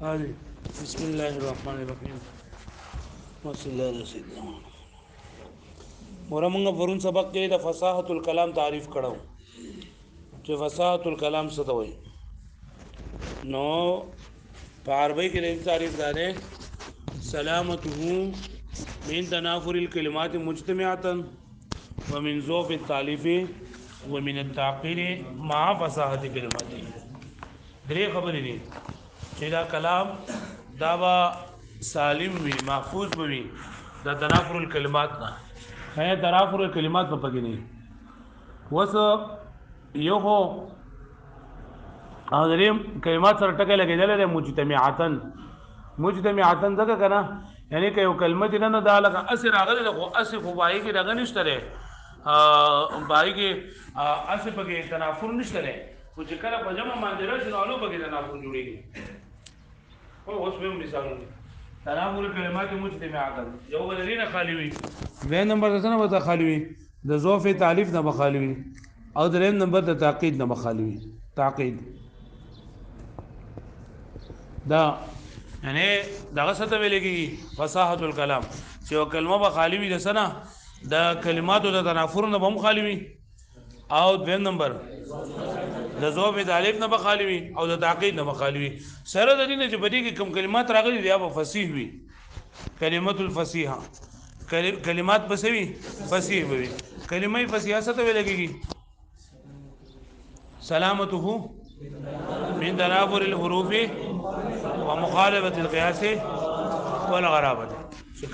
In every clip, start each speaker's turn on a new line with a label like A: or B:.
A: هذه بسم الله الرحمن الرحيم وصلی الله علیه سیدنا ورمنګ پرون سبق کې د فصاحت الکلام تعریف کړو چې فصاحت الکلام څه ته وایي نو په عربی کې د تعریف داره سلامته من تنافر الكلمات مجتمعه ومن ذوف التالیف ومن التعقيد مع فصاحت کلماته درې خبرې دي چې دا کلام دا با سالم وي محفوظ وي دا تنافر الکلمات نه ہے تنافر الکلمات په پکې نه وس یو هو حاضرین کلمات سره ټکه لګیدل د مجتمعاتن ځکه کنه یعنی که یو کلمه دې نه دا لکه اسر راغله خو اسف وبای کې دغه نشته ره بای کې اسف پکې تنافر نشته ره خو چې کله په جمع باندې راشي نو الو پکې تنافر جوړيږي او اوس به مثالونه تنافر کلمات مجتمعاتن یو ولري نه خالی وي و نمبر څنګه وته خالی وي د ظوف تعلیف نه بخالی وي او دریم نمبر د تعقید نه بخالی وي تعقید دا یعنی دغه څه ته ویل کېږي فصاحت الکلام چې یو کلمه به خالی وي د سنه د کلماتو د تنافر نه به هم خالی وي او دویم نمبر د ذوب تعلیف نه به خالی وي او د تعقید نه به خالی وي سره د دې نه چې بدی کې کم کلمات راغلي دی به فصیح وي کلمت الفصیحه کلمات بسوي فصیح وي کلمه فصیحه څه ته ویل کېږي سلامته من تنافر الحروف ومخالفه القياس والغرابه چې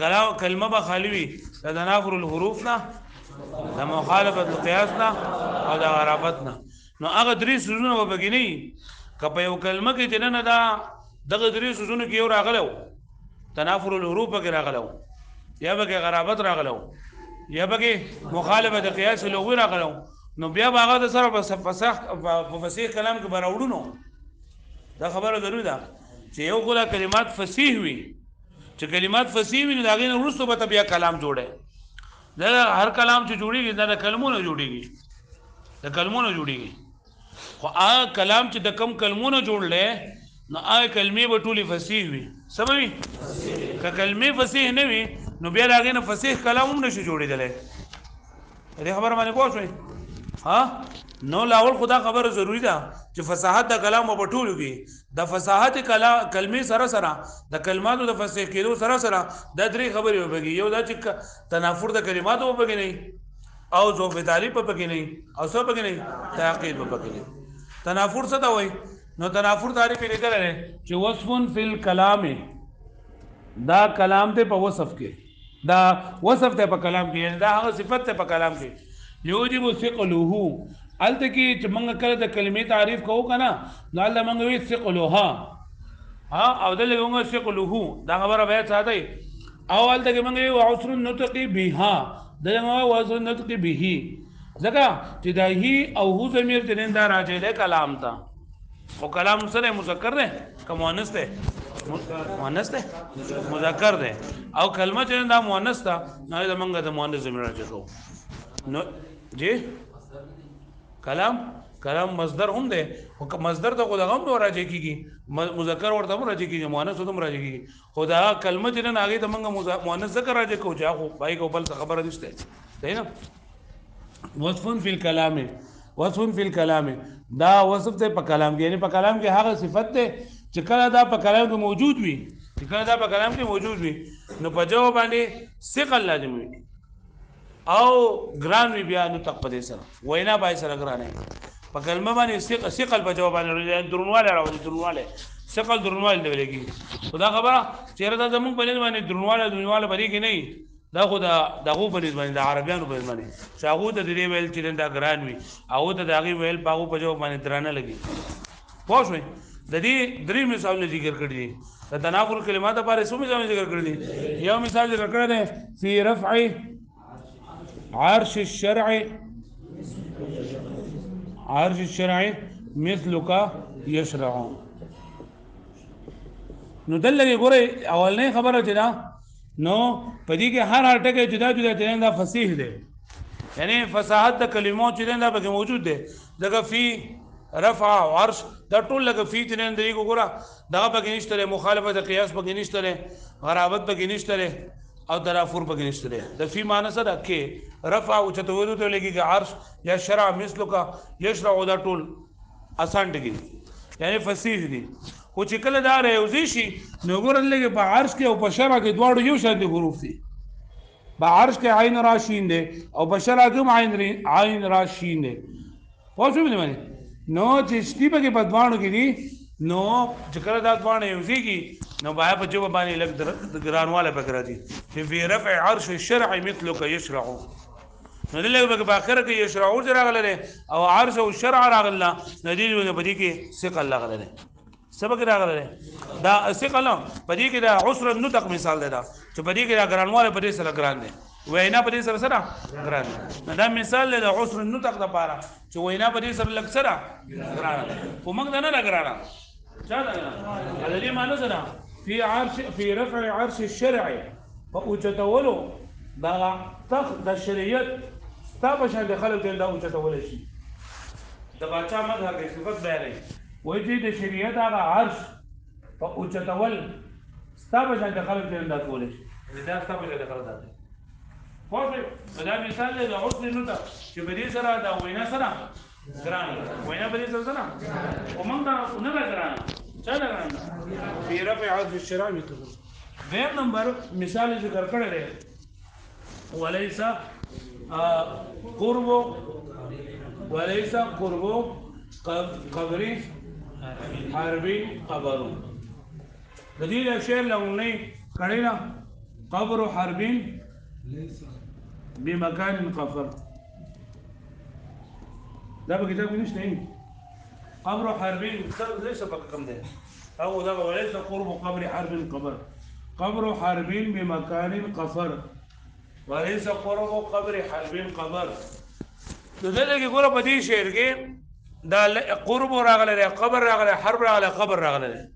A: کلمه به خالی وي د تنافر الحروف نه د مخالفه القياس نه او د غرابت نه نو هغه درې سوزونه به بګینی کپه یو کلمه کې جننه دا دغه درې سوزونه کې یو راغلو تنافر الحروف کې راغلو یا به غرابت راغلو یا به مخالفه القياس لغوي راغلو نو بیا هغه د سره په فصیح کلام کې براوړو دا خبره ضروري ده چې یو غلا کلمات فصیح وي چې کلمات فصیح وي نو دا غینه ورسره به بیا کلام جوړه دا هر کلام چې جوړیږي دا د کلمونو جوړیږي خو هغه کلام چې د کم کلمونو جوړلې نو هغه کلمې به ټولي فصیح وي سموي که کلمې فصیح نه وي نو بیا دا غینه فصیح کلام هم نشي جوړېدل دې خبره باندې پوه شئ ها نو لاول خدا خبر ضروری ده چې فصاحت د کلام په ټولو کې د فصاحت کلمې سره د کلماتو د فصیح کېدو سره د درې خبرې وبګي یو دا چې تنافر د کلماتو وبګي نه او ذوف تعلیف په پکې نه او څه پکې نه تعقید په پکې نه تنافر څه دا وایي نو تنافر تعریف یې لیکل دی چې وصف فی الکلام دا کلام ته په وصف کې دا وصف ته په کلام کې دا هغه صفت ته په کلام کې یوجب ثقله الته کې چې موږ کله د کلمې تعریف کوو کنه نو الله موږ وی ثقلها او دلته موږ ثقله دا خبره بیا ساته او الته کې موږ وی عسر النطق بها دغه موږ عسر النطق به ځکه چې دا هی او هو ضمیر ترين دا راځي د کلام ته او کلام سره مذکر ده که مؤنث ده مذکر ده او کلمه چې دا مؤنث ده نو دا موږ د مؤنث ضمیر راځي نو جی کلام مصدر هم ده او مصدر ته خدای هم راځي کیږي مذکر ورته هم راځي کیږي مؤنث هم راځي کیږي خدا کلمه چې نه هغه ته موږ مؤنث ذکر راځي کو چې خو پای کو بل خبره نشته دی نه وصف فی الکلام دا وصف ته په کلام کې یعنی په کلام کې هغه صفت ده چې کله دا په کلام کې موجود وي نو په جواب باندې ثقل لازم وي او ګران وی بیا نو تک پدې سره وینا بای سره ګرانه په کلمه باندې ثقل په جواب باندې درنواله راوړي ثقل درنواله دی لګي خدا خبره چیرې دا زموږ په باندې درنواله بری کې نه دا خدا دغه په باندې د عربیانو په باندې شاغو ته دی ویل چې دا ګران وي او ته دغه ویل پاغو په جواب باندې درانه لګي پوه شئ د دې درې مثالونه ذکر کړی دي د تنافر کلمات لپاره څو مثالونه ذکر کړی دي یو مثال ذکر کړی دی فی رفع عرش الشرع مثلك يشرع نو دلته ګوره اولنې خبره چې دا نو پدې کې هر ټکی جدا دا فصیح دی یعنی فصاحت د کلمو چې دا پکې موجود دی دغه فی رفع او عرش دا ټول لکه فی تنین دی ګوره دغه پکې نشته مخالفت قیاس پکې نشته غرابت پکې نشته او تنافر پکې نشته د فی معنی سره کې رفع او چتولو ته لګي عرش یا شرع مثلو کا یشرع دا ټول آسان دي یعنی فصیح دي خو چې کله دا راوځي شي نو ګورل لګي په عرش کې او په شرع کې دواړو یو شان دي حروف دي په عرش کې عین راشین دي او په شرع کې عین راشین دي پوه شو باندې نو چې شتي پکې په دواړو کې دي نو چې کله دا دواړه یوځيږي نو بیا په جواب باندې لګ ګرانواله پکې راځي چې فی رفع عرش الشرع مثلک یشرع نو دلته په اخر کې یشرع راغله او عرش او شرع راغله ندی په دې کې ثقل راغله سبق راغله دا ثقل په دې کې دا عسر النطق مثال دی دا چې په دې کې دا ګرانواله په دې سره ګران دي وینا په دې سره ګران نه دا مثال دی د عسر النطق لپاره چې وینا په دې سره لګ سره ګران خو موږ نه ګران چا دا هذا ليه معنى سره في رفع عرش الشرع فاوجتولو دا تخت د شریعت تاسو شان د خلک دا اوجتول شي د باچا مذهب کې صفت بیانې وایي چې د شریعت هغه عرش فاوجتول تاسو شان د خلک دا کول شي دا تاسو شان د خلک دا واضح دا مثال دی د عسر نو چې په دې سره دا وینا سره ګران وینا په دې سره ومن دا نه ګران چا ګران په رفع عرش الشرع مثل دیم نمبر مثال ذکر کړی دی وليس قرب قبر حرب قبر د دې شعر لونه کړی نه قبر حرب بمكان قفر ده بكتاب مش نايم قبر حرب ليس بكم ده او ده وليس قرب قبر حرب قبر حرب بمكان قفر وليس قرب قبر حرب قبر دغه کې ګوره په دې شعر کې دا قرب راغله قبر راغله حرب راغله قبر راغله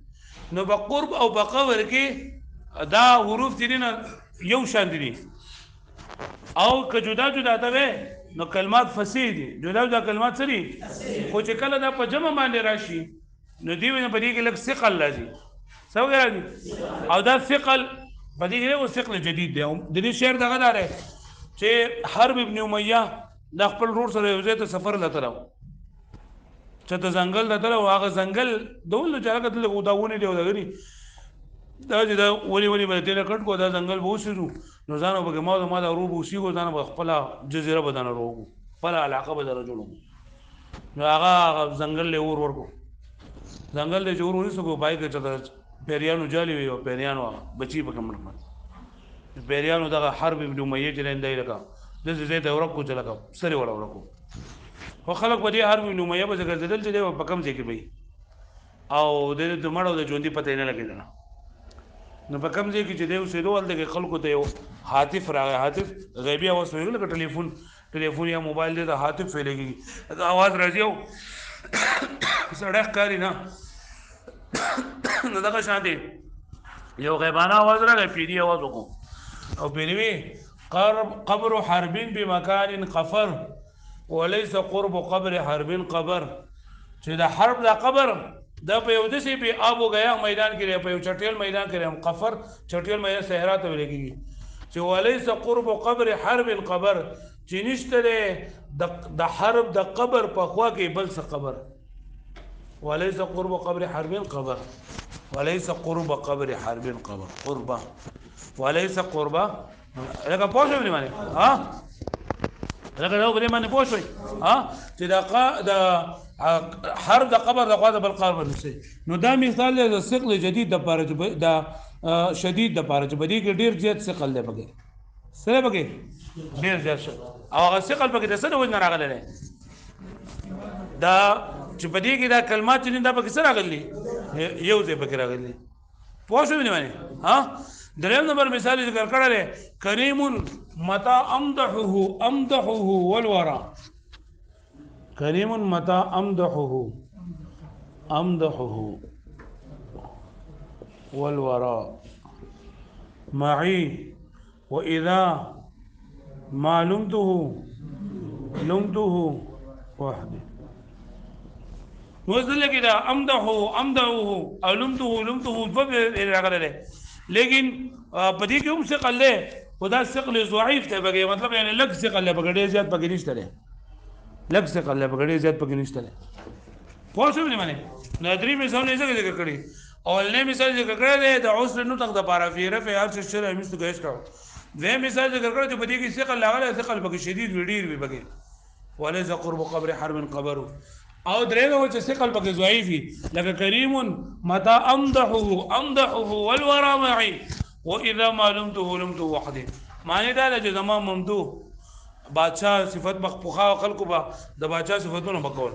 A: نو په قرب او په قبر کې دا حروف دي نه یو شان دي او که جدا ته نو کلمات فصیح دي جدا کلمات سری خو چې کله دا په جمع باندې راشي نو دی په دې کې لږ ثقل راځي څو راځي او دا ثقل په دې کې یو ثقل جدید دی د دې شعر دغه دار چې حرب ابن امیہ د خپل رور سره یو ځای ته سفر لته راو چې ته ځنګل لته راو هغه ځنګل دول چې هغه دلته وداونه دی ودغري دا چې دا ولي باندې تل کټ کو دا ځنګل بوسرو نو ځانو به ما دا روب وسی کو ځانو خپل جزیره بدن روغو خپل علاقه بدل جوړو نو هغه ځنګل له ورکو ځنګل له جوړ ورسو کو پای کې چې پیریانو جالي وي او پیریانو بچي په کوم نه پیریانو دغه حرب ابن امیہ چې لندای لگا د زه ته ورکو چې لگا سره ورکو خو خلک په دې حرب ابن امیہ په ځای ځدل چې په کوم ځای کې وي او د مړو د ژوندۍ پته نه لګیدل نو په کوم ځای کې چې دی اوسېدو هلته کې خلکو ته یو هاتف راغی هاتف غیبي اواز ویل لکه ټلیفون یا موبایل دی د هاتف ویلېږي دا اواز راځي او سړی ښکاري نه نو دغه شان دی یو غیبانه اواز راغی پیری اواز وکړو او پیری وی قبر حرب بمكان قفر وليس قرب قبر حرب قبر چې د حرب د قبر دا په یو دسي په ابو غیا میدان کې په یو چټیل میدان کې قفر چټیل میدان صحرا ته ویل کېږي چې وليس قرب قبر حرب قبر چې نشته د حرب د قبر په خوا کې بل څه قبر وليس قرب قبر حرب قبر وليس قرب قبر حرب قبر قربه وليس قربه لکه پوښتنه دی باندې ها لکه دا به باندې پوښوي ها چې دا حرب د قبر د خوا بل قبر نشي نو دا مثال د ثقل جدید د پاره د شدید د پاره چې بدی کې ډیر زیات ثقل دی بګي سره بګي ډیر زیات او هغه ثقل بګي د سره وځ نه راغله دا چې بدی کې دا کلمات چې دا بګي سره راغلي یو ځای بګي راغلي پوښوي نه باندې ها دریم نمبر مثال ذکر کړل کریم متى امدحه والورى کریم متى امدحه والورى معي واذا ما لمته وحدي نو ځل کې دا امدحه علمته په راغله لیکن په دې کې هم ثقل له خدا ثقل ضعیف ته بګي مطلب یعنی لږ ثقل له بګړې زیات پکې نشته له لږ ثقل له بګړې زیات پکې نشته له پوه شو نه معنی نادری مثال نه ذکر کړی اول نه مثال ذکر کړی دی د عسر نو تک د پارا فی رفع هر څه شرع مست گیس کړو دې مثال ذکر کړی چې په دې کې ثقل لاغله ثقل پکې شدید وډیر وي بګي ولذ قرب قبر حرم قبر او درېغه چې ثقل پکې ضعیفي لکه کریم متى امدحه والورى معي واذا ما لمته وحده معنی دا چې زما ممدوح بادشاہ صفت مخفوخه خلکو با د بادشاہ صفاتونو بکول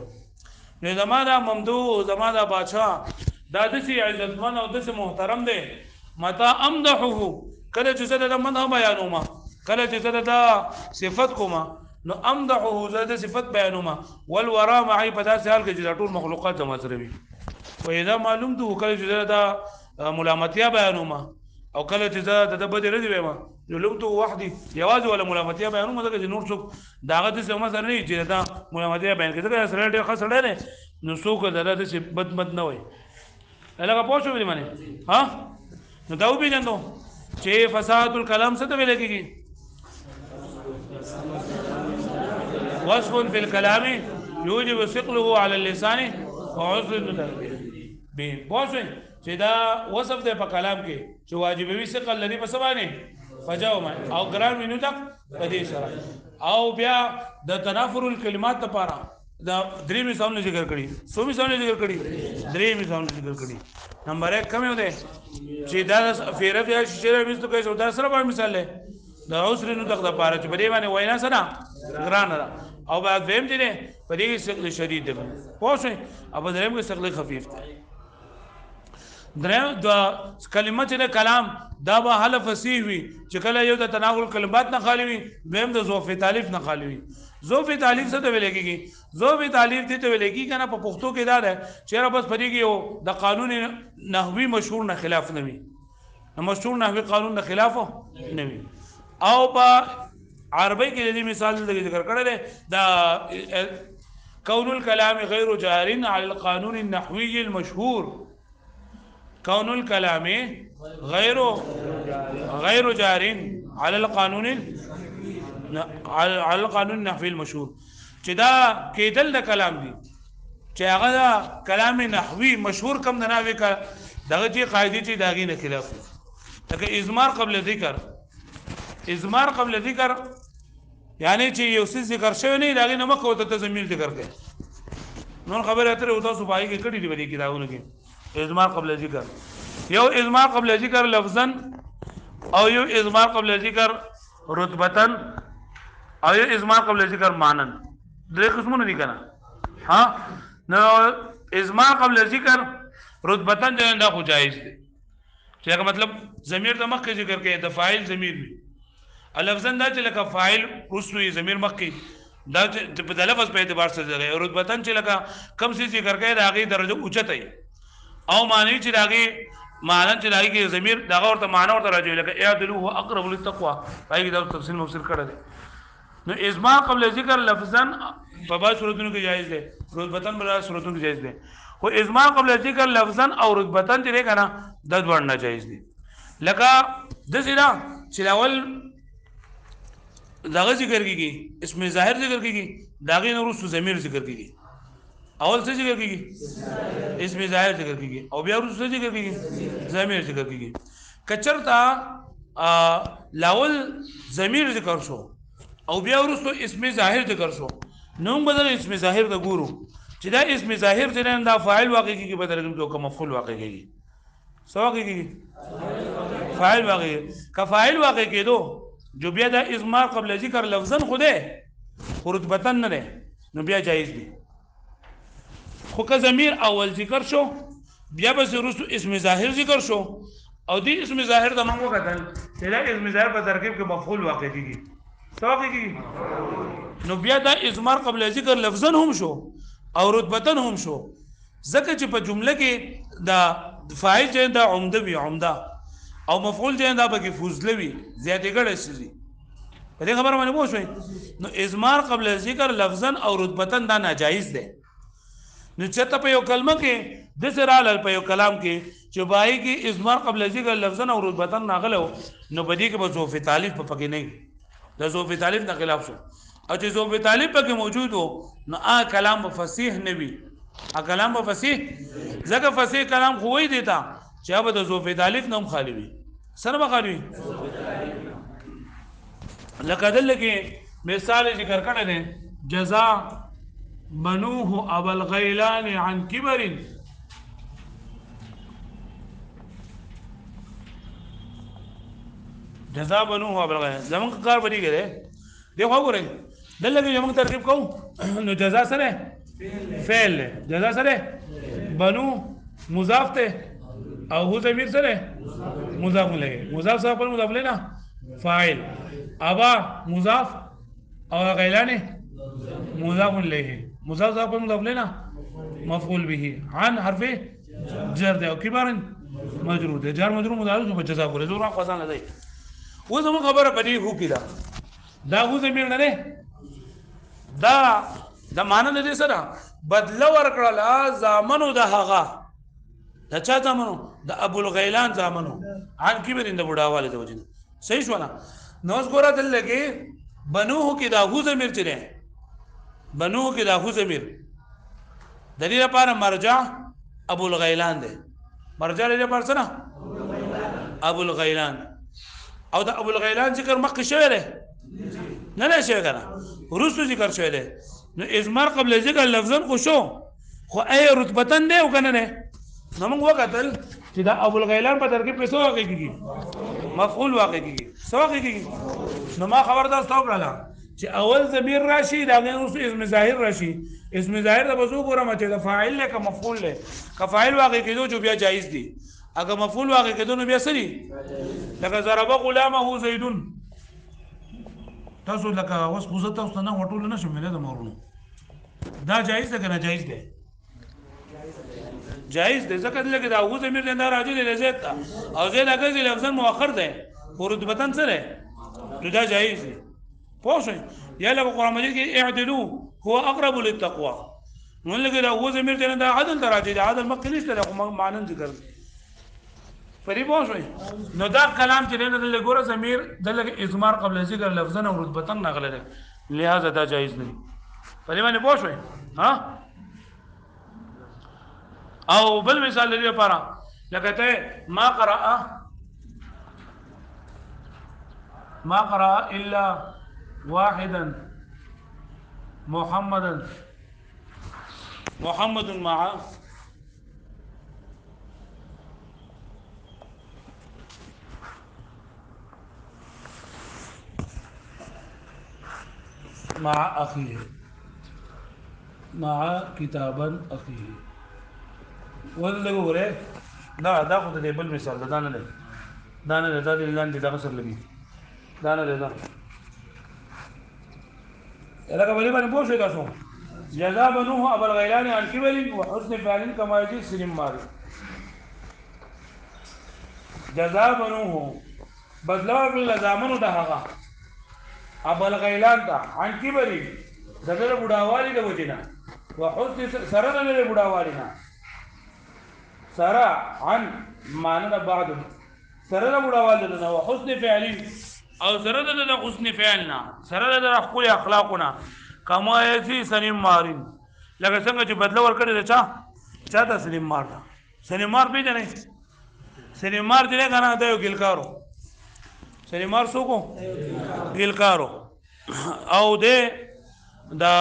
A: نه زما دا ممدوح زما دا بادشاہ دا دسي عزتمن او دسي محترم دی متى امدحه کله چې زه د منه بیانوم کله چې زه د صفت کوم نو امدحه زاد صفت بیانوما والورا معي په داسې حال کې چې ټول مخلوقات ما سره وي و اذا معلومته کله چې دا ملامتیا بیانوما او کله چې دا بده ردی ویما نو لمته وحدي یوازې ولا ملامتیا بیانوما دا چې نور څوک داغه د سم سره نه چې دا ملامتیا بیان کړي دا سره ډېر خاص نه نو څوک دا د بد نه وي لکه پوه شو معنی ها نو دا وبینځو چې فساد الكلام څه ته ویل کېږي وصف في الكلام يوجب ثقله على اللسان وعسر به بوسه چې دا وصف دی په کلام کې چې واجبوي ثقل لري په سبانه فجاو ما او ګران وینو تک په دې سره او بیا د تنافر الکلمات لپاره دا درې مثالونه ذکر کړي څو مثالونه ذکر کړي درې مثالونه ذکر کړي نمبر 1 کوم دی چې دا فیرف یا شیره مستو کې څو دا سره به مثال له دا عسر نو تک د پاره چې په دې باندې وینا سره ګران را او بعد فهم دي نه په دې کې ثقل شدید دی پوه شئ او په درېم کې ثقل خفیف دی درېم د کلمه چې کلام دا به حل فصیح وي چې کله یو د تناول کلمات نه خالی وي دویم د ظروف تالیف نه خالی وي ظروف تالیف څه ته ویل کېږي ظروف تالیف ته ویل کېږي کنه په پښتو کې دا ده چې را بس په دې کې یو د قانون نحوي مشهور نه خلاف نه وي مشهور نحوي قانون نه خلاف نه وي او په عربی کې دې مثال ذکر کړل دا كون الكلام غير جار على القانون النحوي المشهور كون الكلام غير جار على القانون النحوي المشهور چې دا کېدل د کلام دي چې هغه کلام نحوي مشهور کم نه ناوي کا دغه چې قاعده چې داغي نه خلاف لکه ازمار قبل ذکر یعنی چې یو څه ذکر شوی نه داغي نه مکو ته زميل ذکر کړي نو خبره اتره او تاسو پای کې کړي دی ودی کتابونو کې ازمار قبل ذکر یو ازمار قبل ذکر لفظا او یو ازمار قبل ذکر رتبتن او یو ازمار قبل ذکر مانن درې قسمونه دي کنه ها نو ازمار قبل ذکر رتبتن دا خو جایز دي چې مطلب ضمیر د مخ کې ذکر کې د فاعل ضمیر وي لفظن دا چې لکه فاعل رسوي ضمیر مخ کې دا چې په لفظ په اعتبار سره دی رتبتن چې لکه کم څه ذکر کوي دا غي درجه اوچته وي او معنی چې داغي معنی چې داغي کې ضمیر دا ورته معنی ورته راځي لکه اعدلوا اقرب للتقوى پای کې دا تفصیل مفسر کړی دی نو ازما قبل ذکر لفظن په بعض صورتونو کې جایز دی رتبتن په صورتونو کې جایز دی خو ازما قبل ذکر لفظن او رتبتن چې کنه د دوړ نه جایز دي لکه د سینا چې اول داغه ذکر کیږي اسم ظاهر ذکر کیږي داغه نور رسو ضمیر ذکر کیږي اول څه ذکر کیږي اسم ظاهر ذکر کیږي او بیا رسو ذکر کیږي ضمیر ذکر کیږي کچرتا لاول ضمیر ذکر شو او بیا رسو اسم ظاهر ذکر شو نو بدل اسم ظاهر د ګورو چې دا اسم ظاهر چې دا فاعل واقع کیږي په درجه کې کوم مفعول واقع کیږي سو واقع کیږي فاعل واقع کا فاعل واقع کېدو جو بیا دا ازمار قبل ذکر لفظا خوده رتبتن نه نو بیا جایز دي خو که ضمیر اول ذکر شو بیا بس رسو اسم ظاهر ذکر شو او دی اسم ظاهر د موږ کتل چې دا اسم ظاهر په ترکیب کې مفعول واقع کیږي سو واقع کیږي نو بیا دا ازمار قبل ذکر لفظا هم شو او رتبتن هم شو ځکه چې په جمله کې دا فاعل چې دا عمده وي عمده او مفعول چې دا به فضله وي زیاتې ګړې شي په دې خبره باندې پوه شئ نو ازمار قبل ذکر لفظا او رتبتن دا ناجایز ده نو چته په یو کلمه کې د سره په یو کلام کې چې بای کې ازمار قبل ذکر لفظن او رتبتن ناغلو نو بدی کې به ذوف تعلیف په پکې نه د ذوف تعلیف نه خلاف شو او چې ذوف تعلیف پکې موجود وو نو کلام فصیح نه وي کلام فصیح ځکه فصیح کلام خو وی دیتا چې به د ذوف تعلیف نه خالی وي سره مخالوي لکه دلته مثال ذکر کړل دي جزاء بنوه ابو الغیلان عن كبر جزاء بنوه ابو الغیلان زمون کار بدی کړي دی خو ګورئ دلته زمون ترکیب کوو نو جزاء سره فعل جزاء سره بنو مضاف ته او هو ضمیر سره مضاف له مضاف سره پر مضاف له فاعل ابا مضاف او غیلان مضاف الیه مضاف سره پر مضاف له مفعول به عن حرف جر ده او کبار مجرور ده جر مجرور مضاف په جزاء کوله زور خاصان لدی و زمو خبره پدې هو کیدا دا هو ضمیر نه ده دا معنا نه دي سره بدل ورکړه زامنو د هغه د چا زامنو د ابو الغیلان زامنو عن کبر د بډاواله د وجنه صحیح شو نه نو ګوره دل لګي بنوه کې دا هو ضمیر چره بنوه کې دا هو ضمیر د دې لپاره مرجع ابو الغیلان دی مرجع لپاره څه نه ابو الغیلان او د ابو الغیلان ذکر مخکې شوی دی نه شوی کنه ورسو ذکر شوی دی نو ازمار قبل ذکر لفظن خو شو خو ای رتبتن دی او کنه نه نو موږ وکتل چې دا ابو الغیلان په ترکیب په څه واقع کیږي مفعول واقع کیږي څه واقع کیږي نو ما خبردار تاسو کړل چې اول ضمیر راشي دا غوښ اسم ظاهر راشي اسم ظاهر د بزو ګورم چې د فاعل له کا مفعول له کا فاعل واقع کیدو جو بیا جایز دي اگر مفعول واقع کیدو نو بیا سری لکه ضرب غلامه زیدون تاسو لکه اوس خو زه تاسو نه وټول نه شم نه د مورونو دا جایز ده کنه جایز ده جایز ده ځکه لکه دا هو زمير نه راځي د زید او زید هغه چې لفظ مؤخر ده ورتبتن سره دا جایز ده پوښ یا لکه قرآن مجید کې اعدلوا هو اقرب للتقوى نو لکه دا هو زمير نه دا عدل راځي دا عدل مکه نشته دا معنی ذکر فری پوښ نو دا کلام چې نه د ګوره ضمیر دلته اضمار قبل ذکر لفظن او رتبتن نغله ده لہذا دا جایز نه فری باندې پوښ ها او بل مثال لري لپاره لکه ته ما قرأ الا واحدا محمد مع أخيه مع كتابا أخيه ولا غوره دا خو ته بل مثال دا نه دا لاندې دا سره لګي دا نه دا لکه بلی باندې پوښتنه تاسو جزاء بنوه ابو الغیلان عن كبر وحسن فعل كما يجي سلم مار جزاء بنوه بدلا بالزامن ده هغه ابو الغیلان ته عن كبر دغه بډاوالي د وجینا وحسن سره نه بډاوالي نه سره عن معنی بعد سره د بډاوالي نه وحسن فعل او سره د حسن فعلنا سره د خپل اخلاقنا کما یسی سنیم مارین لکه څنګه چې بدل ورکړي چا ته سنیم مار سنیم مار پیژنې سنیم مار دې کنه دا یو ګلکارو سنیم مار څوک ګلکارو او دې دا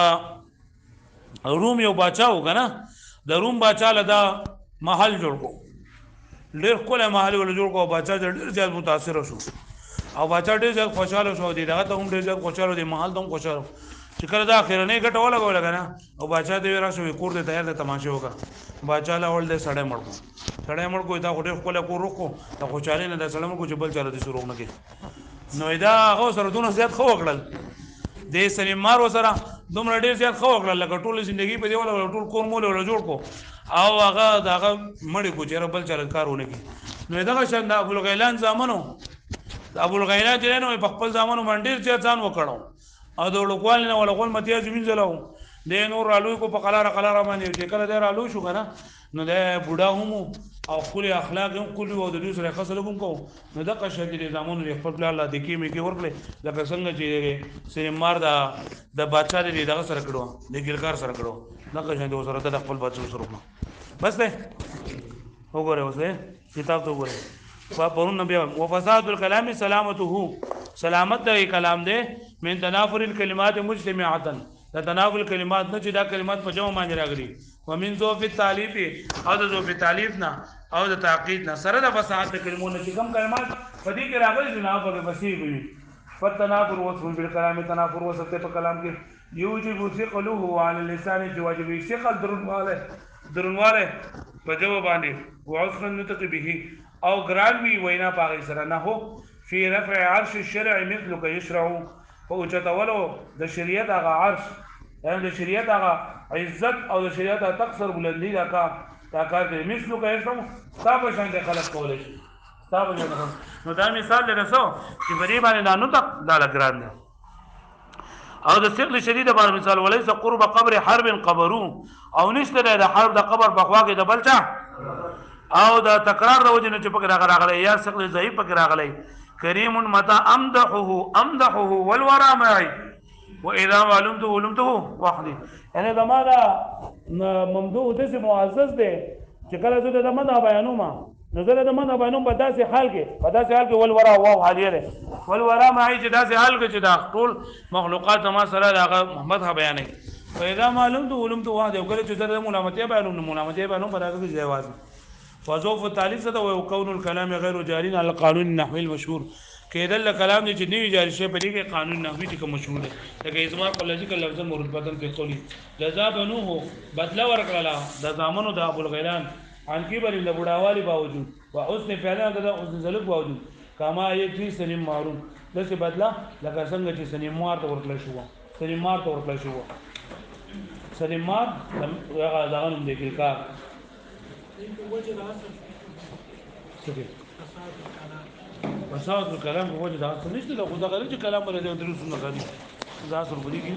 A: روم یو بچاو کنه د روم بچا له دا محل جوړ کو ډېر کوله محل ول جوړ کو بچا ډېر زیات متاثر شو او بچا ډېر زیات خوشاله شو دي دغه ته هم ډېر زیات خوشاله دي محل ته هم خوشاله چې کله دا اخر نه ګټه ولا غوړه کنه او بچا دې راشو کور دې تیار دې تماشه وکړه بچا لا ول دې سړی مړ کو دا ډېر کوله کو روکو ته خوشاله نه د سلام کو جبل چاله دې شروع نه کې نو دا هغه سره دونه زیات خو وکړل دې سنیم مار وسره دومره ډېر زیات خو وکړل لکه ټول ژوندۍ په دی ولا ټول کور مول ولا جوړ کو او هغه داغه مړ کو چې بل چاله کارونه کې نو دا شان ابو الغیلان زامنو ابو الغیلان چې نو په خپل زامنو باندې چې ځان وکړو او د لوکوال نه ولا کول متیا زمين زلاو د نور رالو کو په قلاره باندې چې کله د رالو شو کنه نو د بوډا هم او خپل اخلاق هم کلی او د دې سره خاصه کوم کو نو د قشر د زمونو د خپل الله د کې می کې ورکړي لکه څنګه چې سینمار د بادشاہ د دغه سره کړو د ګلکار سره کړو دا قشر د سره د خپل بچو سره بس ده وګوره اوسه کتاب ته وګوره پرون نبی او فساد الكلام سلامته سلامت د کلام ده من تنافر الكلمات مجتمعه دا تنافر الكلمات نه چې دا کلمات په جمع باندې راغلي ومن ذوف التالیف او د ذوف التالیف نه او د تعقید نه سره د فساد د کلمونو چې کوم کلمات په دې کې راغلي جناب په فصیح وي فتنافر وصف بالكلام تنافر وصف په کلام کې یوجب ثقله على اللسان چې واجب ثقل درنواله په جواب باندې وعصر النطق به او ګران وی وینا پاغي سره نه هو فی رفع عرش الشرع مثلك يشرع او چتولو د شریعت هغه عرش د شریعت هغه عزت او د شریعت تکثر بلندی دا کار دی مثلك يشرع تاسو څنګه خلق کولای شي تاسو نو دا مثال درسو چې بری باندې دا نطق دا ګران دی او د ثقل شدید باندې مثال وليس قرب قبر حرب قبرو او نشته د حرب د قبر په خوا کې د بلچا او د تکرار د وجه نه چې پکې راغلی یا ثقل ضعیف پکې راغلی کریم متى امدحه والورى معي واذا علمته وحدي یعنی زمانہ ممدوح د معزز دی چې کله زه د مدح بیانوم نظر د مدح بیانوم په داسې حال کې والورى واو حالیه ده والورى معي چې داسې حال کې چې دا ټول مخلوقات ما سره هغه مدح بیانوي فاذا علمته وحدي او کله چې د ملامتیا بیانوم په دغه ځای واسي وظوف التعلیف څه او کون الكلام غیر جاری على القانون النحوي المشهور کېدل کلام چې نوی جاری شي په دې کې قانون نحوي ټکو مشهور دی لکه ازمار قلجیکل لفظ مرتبطن په قولی لذا بنوه بدلا ورکړه د زامنو د ابو الغیلان عن کبر لبډاوالي باوجود وحسن فعلنا د حسن سلوک باوجود کما یکفي سلیم معروف دغه بدلا لکه څنګه چې سلیمار ته ورکړل شو سلیمار دغه نوم دی ګلکار فساد الكلام په وجه دا څه نشته دا خو دا غره چې کلام باندې درس نه غالي دا سر بری کې